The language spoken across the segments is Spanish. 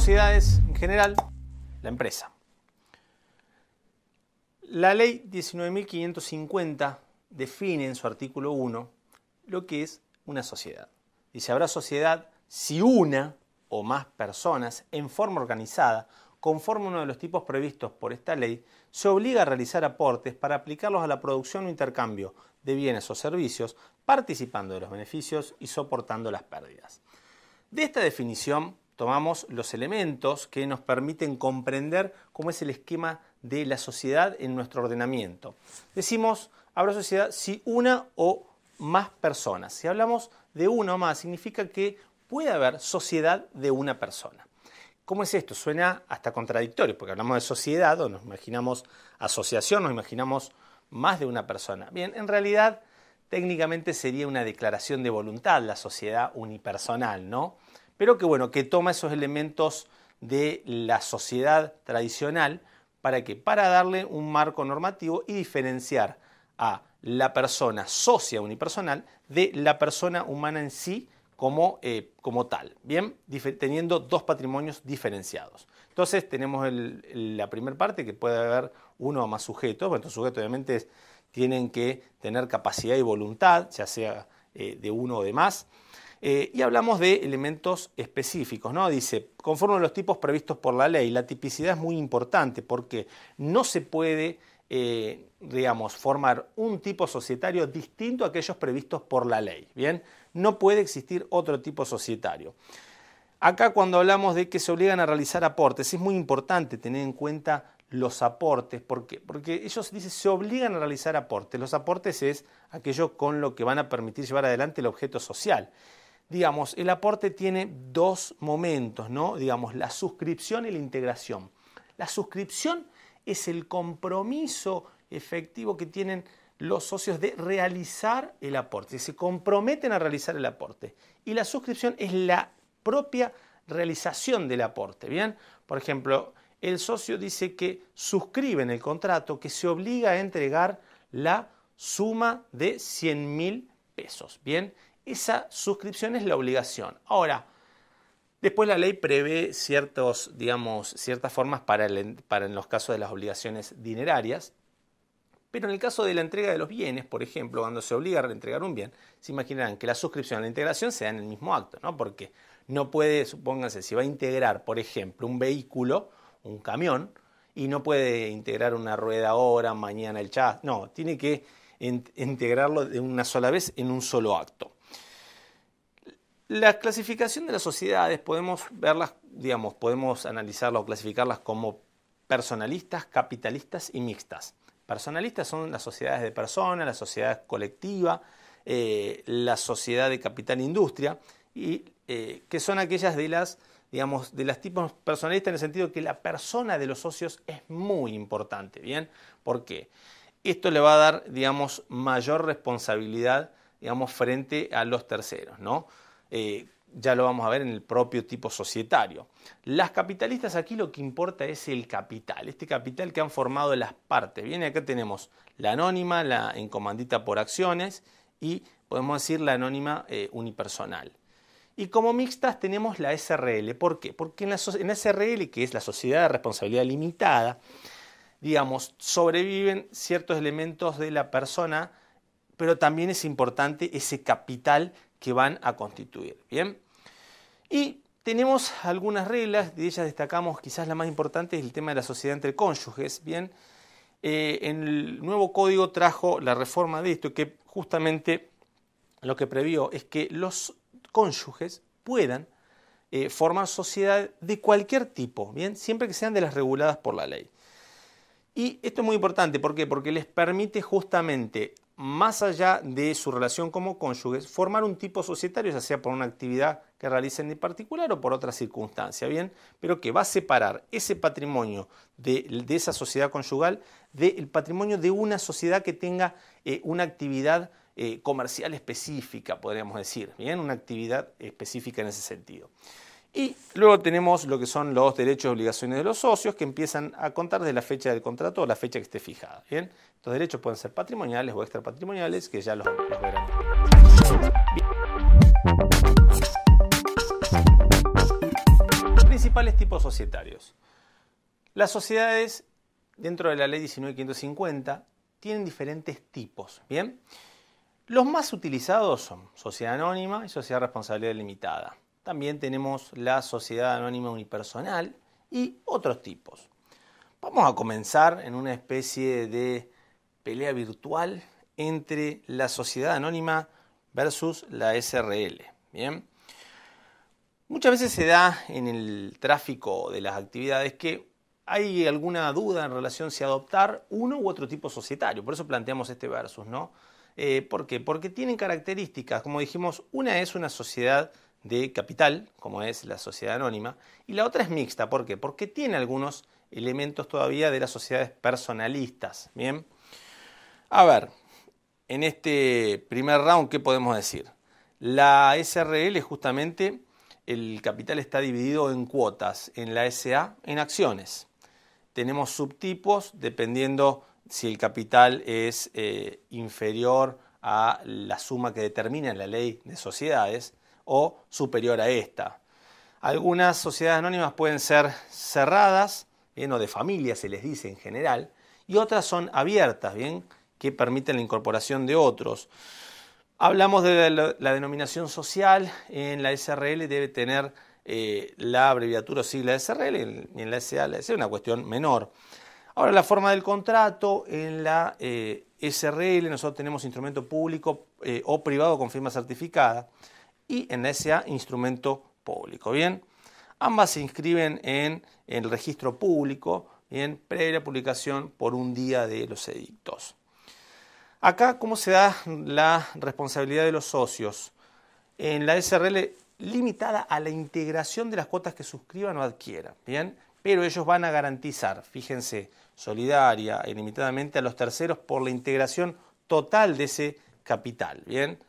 sociedades en general, la empresa. La ley 19.550 define en su artículo 1 lo que es una sociedad. Dice, habrá sociedad si una o más personas en forma organizada, conforme a uno de los tipos previstos por esta ley, se obliga a realizar aportes para aplicarlos a la producción o intercambio de bienes o servicios, participando de los beneficios y soportando las pérdidas. De esta definición tomamos los elementos que nos permiten comprender cómo es el esquema de la sociedad en nuestro ordenamiento. Decimos, habrá sociedad si una o más personas. Si hablamos de una o más, significa que puede haber sociedad de una persona. ¿Cómo es esto? Suena hasta contradictorio, porque hablamos de sociedad, o nos imaginamos asociación, nos imaginamos más de una persona. Bien, en realidad, técnicamente sería una declaración de voluntad, la sociedad unipersonal, ¿no? Pero que bueno, que toma esos elementos de la sociedad tradicional para darle un marco normativo y diferenciar a la persona socia unipersonal de la persona humana en sí como tal, ¿bien? Teniendo dos patrimonios diferenciados. Entonces tenemos la primera parte, que puede haber uno o más sujetos. Bueno, estos sujetos obviamente tienen que tener capacidad y voluntad, ya sea de uno o de más. Y hablamos de elementos específicos, ¿no? Dice, conforme a los tipos previstos por la ley, la tipicidad es muy importante porque no se puede, formar un tipo societario distinto a aquellos previstos por la ley, ¿bien? No puede existir otro tipo societario. Acá cuando hablamos de que se obligan a realizar aportes, es muy importante tener en cuenta los aportes. ¿Por qué? Porque ellos dicen se obligan a realizar aportes. Los aportes es aquello con lo que van a permitir llevar adelante el objeto social. Digamos, el aporte tiene dos momentos, ¿no? Digamos, la suscripción y la integración. La suscripción es el compromiso efectivo que tienen los socios de realizar el aporte. Se comprometen a realizar el aporte. Y la suscripción es la propia realización del aporte, ¿bien? Por ejemplo, el socio dice que suscribe en el contrato que se obliga a entregar la suma de 100.000 pesos, ¿bien? Esa suscripción es la obligación. Ahora, después la ley prevé ciertas formas para en los casos de las obligaciones dinerarias, pero en el caso de la entrega de los bienes, por ejemplo, cuando se obliga a entregar un bien, se imaginarán que la suscripción y la integración se dan en el mismo acto, ¿no? Porque no puede, supónganse, si va a integrar, por ejemplo, un vehículo, un camión, y no puede integrar una rueda ahora, mañana el chasis, no, tiene que integrarlo de una sola vez en un solo acto. La clasificación de las sociedades podemos verlas, podemos analizarlas o clasificarlas como personalistas, capitalistas y mixtas. Personalistas son las sociedades de personas, la sociedad colectiva, la sociedad de capital e industria, y que son aquellas de las tipos personalistas en el sentido que la persona de los socios es muy importante, ¿bien? ¿Por qué? Esto le va a dar, mayor responsabilidad, frente a los terceros, ¿no? Ya lo vamos a ver en el propio tipo societario. Las capitalistas, aquí lo que importa es el capital, este capital que han formado las partes. Bien, acá tenemos la anónima, la en comandita por acciones y podemos decir la anónima unipersonal. Y como mixtas tenemos la SRL. ¿Por qué? Porque en la SRL, que es la sociedad de responsabilidad limitada, sobreviven ciertos elementos de la persona, pero también es importante ese capital que van a constituir, ¿bien? Y tenemos algunas reglas, de ellas destacamos quizás la más importante es el tema de la sociedad entre cónyuges, ¿bien? En el nuevo código trajo la reforma de esto, que justamente lo que previó es que los cónyuges puedan formar sociedad de cualquier tipo, ¿bien? Siempre que sean de las reguladas por la ley. Y esto es muy importante, ¿por qué? Porque les permite justamente, más allá de su relación como cónyuges, formar un tipo societario, ya sea por una actividad que realicen en particular o por otra circunstancia, ¿bien? Pero que va a separar ese patrimonio de esa sociedad conyugal del patrimonio de una sociedad que tenga una actividad comercial específica, podríamos decir, ¿bien? Una actividad específica en ese sentido. Y luego tenemos lo que son los derechos y obligaciones de los socios, que empiezan a contar desde la fecha del contrato o la fecha que esté fijada, ¿bien? Estos derechos pueden ser patrimoniales o extrapatrimoniales, que ya los verán. Principales tipos societarios. Las sociedades, dentro de la ley 19.550, tienen diferentes tipos, ¿bien? Los más utilizados son sociedad anónima y sociedad de responsabilidad limitada. También tenemos la sociedad anónima unipersonal y otros tipos. Vamos a comenzar en una especie de pelea virtual entre la sociedad anónima versus la SRL, ¿bien? Muchas veces se da en el tráfico de las actividades que hay alguna duda en relación si adoptar uno u otro tipo societario. Por eso planteamos este versus, ¿no? ¿Por qué? Porque tienen características, como dijimos, una es una sociedad de capital, como es la sociedad anónima, y la otra es mixta. ¿Por qué? Porque tiene algunos elementos todavía de las sociedades personalistas, ¿bien? A ver, en este primer round, ¿qué podemos decir? La SRL, justamente, el capital está dividido en cuotas, en la SA en acciones. Tenemos subtipos dependiendo si el capital es inferior a la suma que determina la ley de sociedades o superior a esta. Algunas sociedades anónimas pueden ser cerradas, bien, o de familia se les dice en general, y otras son abiertas, bien, que permiten la incorporación de otros. Hablamos de la denominación social. En la SRL debe tener la abreviatura o sigla de SRL, y en la SA es una cuestión menor. Ahora, la forma del contrato. En la SRL nosotros tenemos instrumento público o privado con firma certificada, y en la SA instrumento público. Bien, ambas se inscriben en el registro público, bien, previa publicación por un día de los edictos. Acá, ¿cómo se da la responsabilidad de los socios? En la SRL, limitada a la integración de las cuotas que suscriban o adquieran, ¿bien? Pero ellos van a garantizar, fíjense, solidaria e ilimitadamente a los terceros por la integración total de ese capital, ¿bien?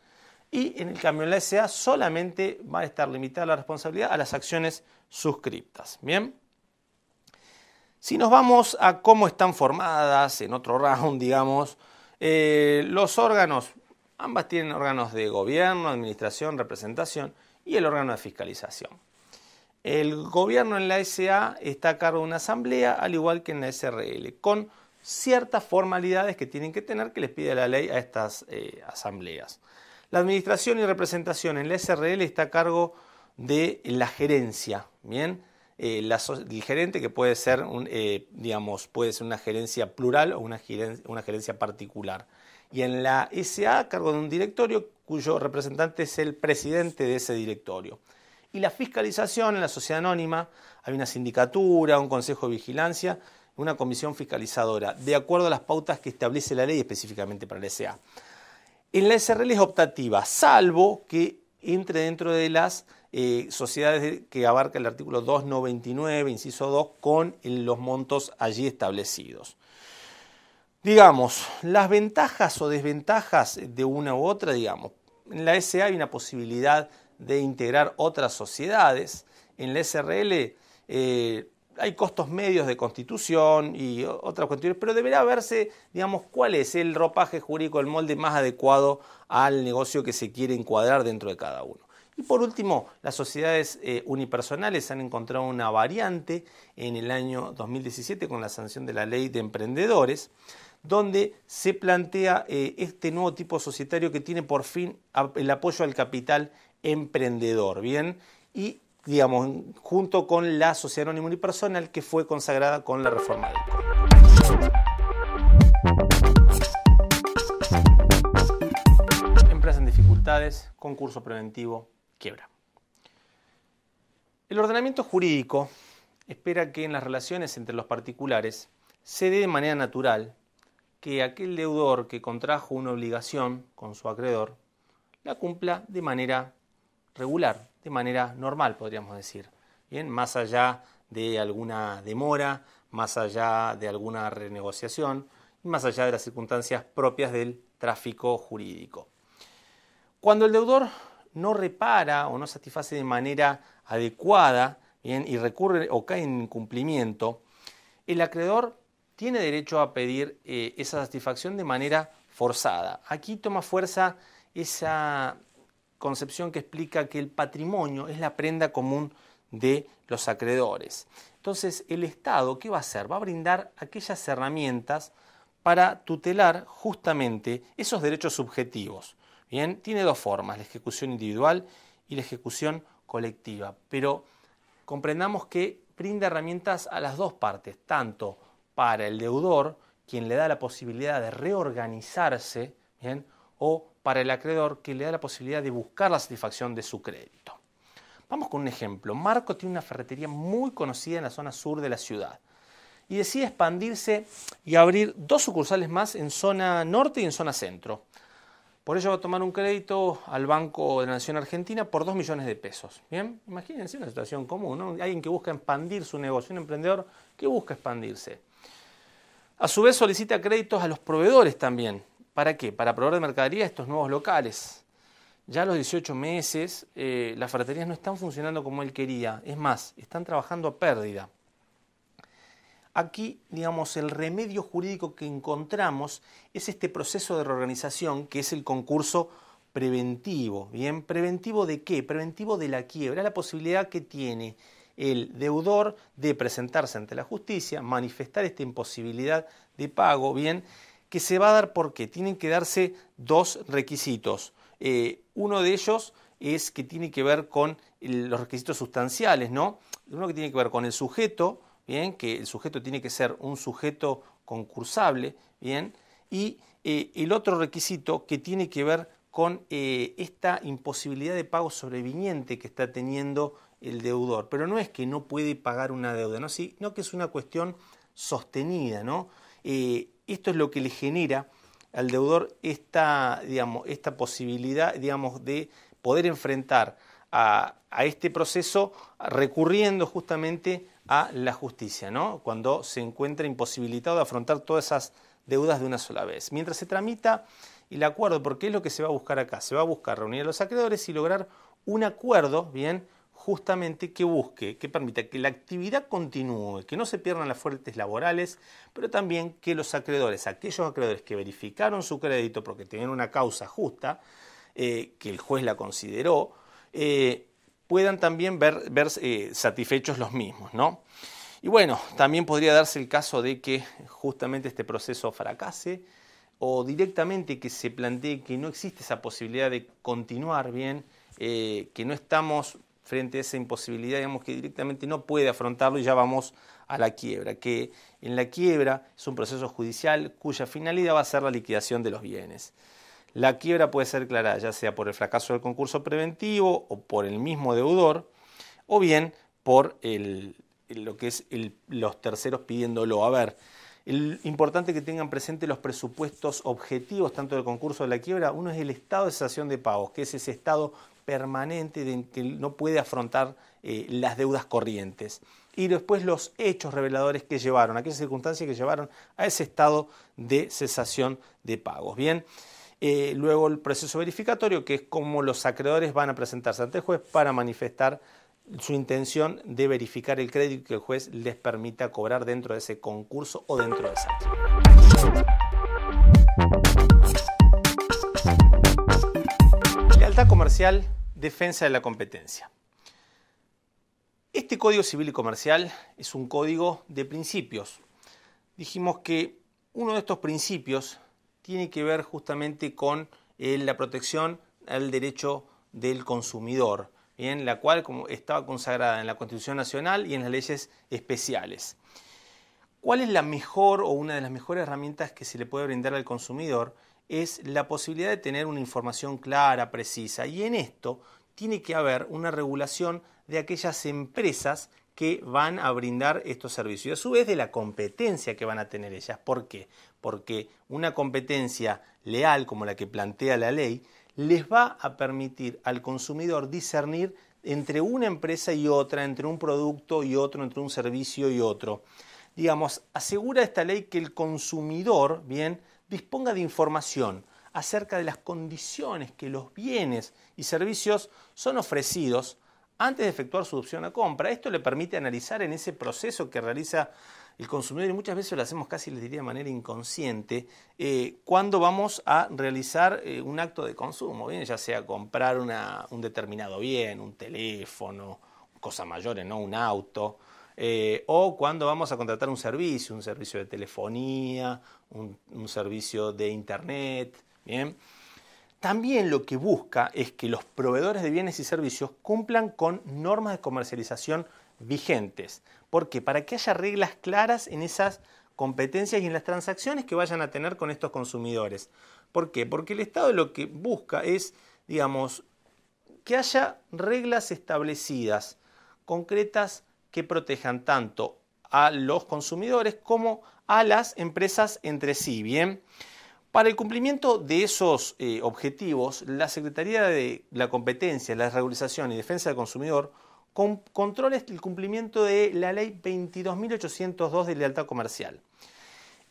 Y en el cambio en la SA solamente va a estar limitada la responsabilidad a las acciones suscriptas, ¿bien? Si nos vamos a cómo están formadas, en otro round, digamos, los órganos, ambas tienen órganos de gobierno, administración, representación y el órgano de fiscalización. El gobierno en la SA está a cargo de una asamblea, al igual que en la SRL, con ciertas formalidades que tienen que tener que les pide la ley a estas asambleas. La administración y representación en la SRL está a cargo de la gerencia, ¿bien? El gerente, que puede ser, puede ser una gerencia plural o una gerencia particular. Y en la SA, a cargo de un directorio cuyo representante es el presidente de ese directorio. Y la fiscalización en la sociedad anónima, hay una sindicatura, un consejo de vigilancia, una comisión fiscalizadora, de acuerdo a las pautas que establece la ley específicamente para la SA. En la SRL es optativa, salvo que entre dentro de las sociedades que abarca el artículo 299, inciso 2, con los montos allí establecidos. Digamos, las ventajas o desventajas de una u otra, digamos, en la SA hay una posibilidad de integrar otras sociedades. En la SRL hay costos medios de constitución y otras cuestiones, pero deberá verse, digamos, cuál es el ropaje jurídico, el molde más adecuado al negocio que se quiere encuadrar dentro de cada uno. Y por último, las sociedades unipersonales han encontrado una variante en el año 2017 con la sanción de la ley de emprendedores, donde se plantea este nuevo tipo societario que tiene por fin el apoyo al capital emprendedor, ¿bien? Y, digamos, junto con la sociedad anónima unipersonal que fue consagrada con la reforma del Código. Empresa en dificultades, concurso preventivo, quiebra. El ordenamiento jurídico espera que en las relaciones entre los particulares se dé de manera natural que aquel deudor que contrajo una obligación con su acreedor la cumpla de manera regular, de manera normal, podríamos decir. Bien, más allá de alguna demora, más allá de alguna renegociación y más allá de las circunstancias propias del tráfico jurídico. Cuando el deudor no repara o no satisface de manera adecuada, bien, y recurre o cae en incumplimiento, el acreedor tiene derecho a pedir esa satisfacción de manera forzada. Aquí toma fuerza esa concepción que explica que el patrimonio es la prenda común de los acreedores. Entonces, el Estado, ¿qué va a hacer? Va a brindar aquellas herramientas para tutelar justamente esos derechos subjetivos. Bien, tiene dos formas, la ejecución individual y la ejecución colectiva, pero comprendamos que brinda herramientas a las dos partes, tanto para el deudor, quien le da la posibilidad de reorganizarse, ¿bien?, o para el acreedor, que le da la posibilidad de buscar la satisfacción de su crédito. Vamos con un ejemplo. Marco tiene una ferretería muy conocida en la zona sur de la ciudad y decide expandirse y abrir 2 sucursales más en zona norte y en zona centro. Por ello va a tomar un crédito al Banco de la Nación Argentina por 2 millones de pesos. Bien, imagínense una situación común, ¿no? Alguien que busca expandir su negocio, un emprendedor que busca expandirse. A su vez solicita créditos a los proveedores también. ¿Para qué? Para proveer de mercadería a estos nuevos locales. Ya a los 18 meses las ferreterías no están funcionando como él quería. Es más, están trabajando a pérdida. Aquí, digamos, el remedio jurídico que encontramos es este proceso de reorganización que es el concurso preventivo. ¿Bien? ¿Preventivo de qué? Preventivo de la quiebra. La posibilidad que tiene el deudor de presentarse ante la justicia, manifestar esta imposibilidad de pago, ¿bien?, que se va a dar porque tienen que darse 2 requisitos. Uno de ellos es que tiene que ver con los requisitos sustanciales, ¿no? Uno que tiene que ver con el sujeto, ¿bien?, que el sujeto tiene que ser un sujeto concursable, ¿bien?, y el otro requisito que tiene que ver con esta imposibilidad de pago sobreviniente que está teniendo el deudor. Pero no es que no puede pagar una deuda, ¿no? Sino que es una cuestión sostenida, ¿no? Esto es lo que le genera al deudor esta posibilidad, digamos, de poder enfrentar a este proceso recurriendo justamente a la justicia, ¿no?, cuando se encuentra imposibilitado de afrontar todas esas deudas de una sola vez. Mientras se tramita el acuerdo, porque es lo que se va a buscar acá, se va a buscar reunir a los acreedores y lograr un acuerdo, bien, justamente que busque, que permita que la actividad continúe, que no se pierdan las fuentes laborales, pero también que los acreedores, aquellos acreedores que verificaron su crédito porque tenían una causa justa, que el juez la consideró, puedan también ver satisfechos los mismos, ¿no? Y bueno, también podría darse el caso de que justamente este proceso fracase o directamente que se plantee que no existe esa posibilidad de continuar bien, que no estamos frente a esa imposibilidad, digamos, que directamente no puede afrontarlo y ya vamos a la quiebra, que en la quiebra es un proceso judicial cuya finalidad va a ser la liquidación de los bienes. La quiebra puede ser declarada ya sea por el fracaso del concurso preventivo o por el mismo deudor, o bien por lo que es los terceros pidiéndolo. A ver, importante que tengan presente los presupuestos objetivos tanto del concurso de la quiebra. Uno es el estado de cesación de pagos, que es ese estado permanente de que no puede afrontar las deudas corrientes. Y después los hechos reveladores que llevaron, aquellas circunstancias que llevaron a ese estado de cesación de pagos. Bien, luego el proceso verificatorio, que es como los acreedores van a presentarse ante el juez para manifestar su intención de verificar el crédito que el juez les permita cobrar dentro de ese concurso o dentro de esa quiebra. Lealtad comercial, defensa de la competencia. Este Código Civil y Comercial es un código de principios. Dijimos que uno de estos principios tiene que ver justamente con la protección al derecho del consumidor, bien, la cual como estaba consagrada en la Constitución Nacional y en las leyes especiales. ¿Cuál es la mejor o una de las mejores herramientas que se le puede brindar al consumidor? Es la posibilidad de tener una información clara, precisa, y en esto tiene que haber una regulación de aquellas empresas que van a brindar estos servicios y a su vez de la competencia que van a tener ellas. ¿Por qué? Porque una competencia leal como la que plantea la ley les va a permitir al consumidor discernir entre una empresa y otra, entre un producto y otro, entre un servicio y otro. Digamos, asegura esta ley que el consumidor, bien, disponga de información acerca de las condiciones que los bienes y servicios son ofrecidos antes de efectuar su opción a compra. Esto le permite analizar en ese proceso que realiza el consumidor, y muchas veces lo hacemos casi, les diría, de manera inconsciente, cuando vamos a realizar un acto de consumo, bien, ya sea comprar un determinado bien, un teléfono, cosas mayores, ¿no? Un auto, o cuando vamos a contratar un servicio de telefonía, un servicio de internet, ¿bien? También lo que busca es que los proveedores de bienes y servicios cumplan con normas de comercialización vigentes. ¿Por qué? Para que haya reglas claras en esas competencias y en las transacciones que vayan a tener con estos consumidores. ¿Por qué? Porque el Estado lo que busca es, digamos, que haya reglas establecidas, concretas, que protejan tanto a los consumidores como a las empresas entre sí, ¿bien? Para el cumplimiento de esos objetivos, la Secretaría de la Competencia, la Regularización y Defensa del Consumidor controla el cumplimiento de la Ley 22.802 de Lealtad Comercial.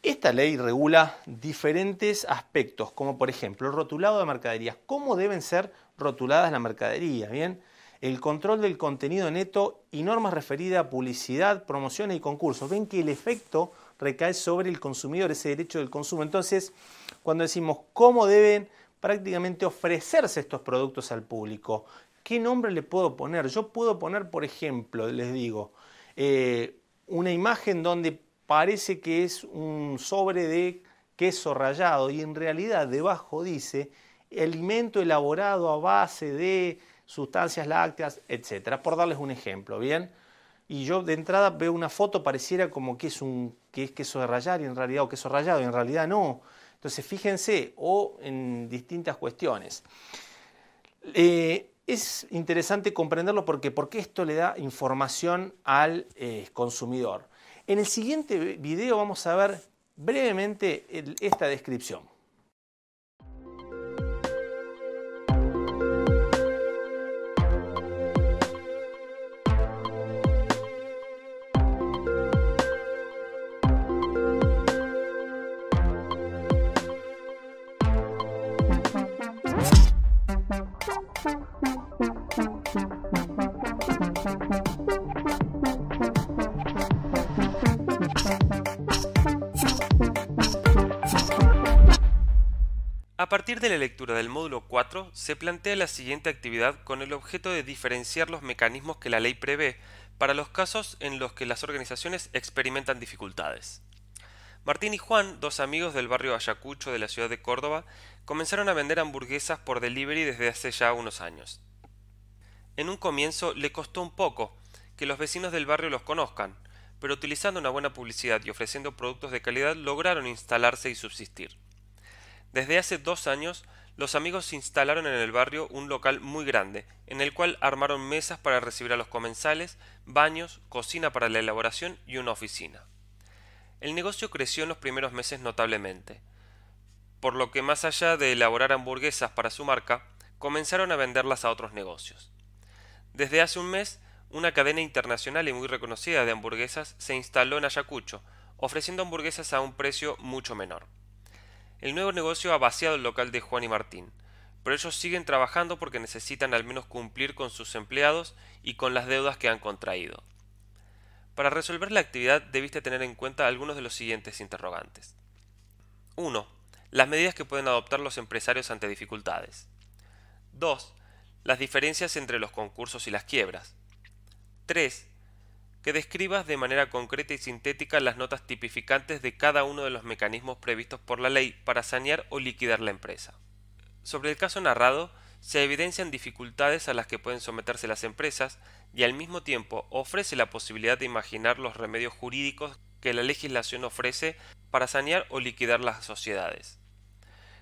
Esta ley regula diferentes aspectos, como por ejemplo el rotulado de mercaderías, cómo deben ser rotuladas las mercaderías, ¿bien? El control del contenido neto y normas referidas a publicidad, promociones y concursos. Ven que el efecto recae sobre el consumidor, ese derecho del consumo. Entonces, cuando decimos cómo deben prácticamente ofrecerse estos productos al público, ¿qué nombre le puedo poner? Yo puedo poner, por ejemplo, les digo, una imagen donde parece que es un sobre de queso rallado y en realidad debajo dice alimento elaborado a base de sustancias lácteas, etcétera, por darles un ejemplo, ¿bien? Y yo de entrada veo una foto, pareciera como que es queso de rallar y en realidad, o queso rallado y en realidad no. Entonces fíjense, o en distintas cuestiones. Es interesante comprenderlo porque esto le da información al consumidor. En el siguiente video vamos a ver brevemente esta descripción. A partir de la lectura del módulo 4, se plantea la siguiente actividad con el objeto de diferenciar los mecanismos que la ley prevé para los casos en los que las organizaciones experimentan dificultades. Martín y Juan, dos amigos del barrio Ayacucho de la ciudad de Córdoba, comenzaron a vender hamburguesas por delivery desde hace ya unos años. En un comienzo le costó un poco que los vecinos del barrio los conozcan, pero utilizando una buena publicidad y ofreciendo productos de calidad lograron instalarse y subsistir. Desde hace 2 años, los amigos instalaron en el barrio un local muy grande, en el cual armaron mesas para recibir a los comensales, baños, cocina para la elaboración y una oficina. El negocio creció en los primeros meses notablemente, por lo que más allá de elaborar hamburguesas para su marca, comenzaron a venderlas a otros negocios. Desde hace un mes, una cadena internacional y muy reconocida de hamburguesas se instaló en Ayacucho, ofreciendo hamburguesas a un precio mucho menor. El nuevo negocio ha vaciado el local de Juan y Martín, pero ellos siguen trabajando porque necesitan al menos cumplir con sus empleados y con las deudas que han contraído. Para resolver la actividad debiste tener en cuenta algunos de los siguientes interrogantes. 1. Las medidas que pueden adoptar los empresarios ante dificultades. 2. Las diferencias entre los concursos y las quiebras. 3. Que describas de manera concreta y sintética las notas tipificantes de cada uno de los mecanismos previstos por la ley para sanear o liquidar la empresa. Sobre el caso narrado, se evidencian dificultades a las que pueden someterse las empresas y al mismo tiempo ofrece la posibilidad de imaginar los remedios jurídicos que la legislación ofrece para sanear o liquidar las sociedades.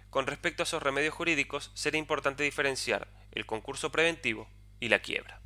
Con respecto a esos remedios jurídicos, será importante diferenciar el concurso preventivo y la quiebra.